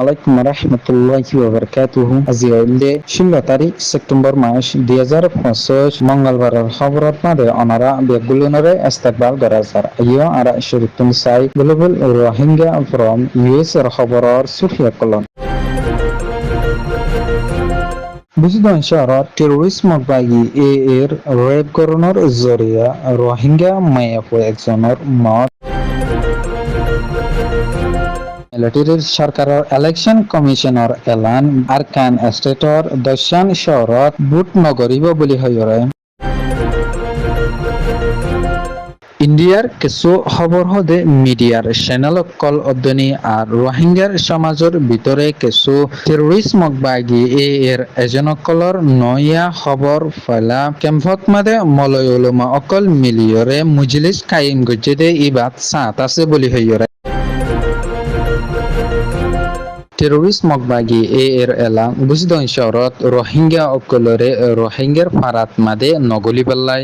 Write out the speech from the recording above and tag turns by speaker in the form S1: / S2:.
S1: আলাইকুম রহমতুল্লাহি ওয়া বারাকাতুহু। আজি হইলে 16 তারিখ সেপ্টেম্বর মাস 2025 মঙ্গলবারের খবরত মাদে অনারা বেগুলনরে ইস্তেকবাল গরাজার ইয়ো আরা শরীফুন সাই গ্লোবাল রোহিঙ্গা ফ্রম ইউএস এর খবরর সুফিয়া কলন বুঝদন শহরত টেরোরিস্ট মকবাগি এর রেপ করণর জরিয়া রোহিঙ্গা মায়াফু একজনের মত মিলিটারি সরকারের ইলেকশন কমিশনের এলান আরকান স্টেটর দশান শহরত বুট নগরিব বলি হইরে ইন্ডিয়ার কিছু খবর হদে মিডিয়ার চ্যানেল কল অধ্যয়নী আর রোহিঙ্গার সমাজের ভিতরে কিছু টেরোরিস্ট মকবাগি এর এজনকলর নয়া খবর ফেলা ক্যাম্পত মাদে মলয় উলমা অকল মিলিয়রে মুজলিস কায়েম গজ্জেদে ইবাদ সাত আছে বলি হইরে টেরোরিস্ট মকবাগি এর এলা বুঝদন শহরত রোহিঙ্গা অকলরে রোহিঙ্গার ফারাত মাদে নগলি বেল্লাই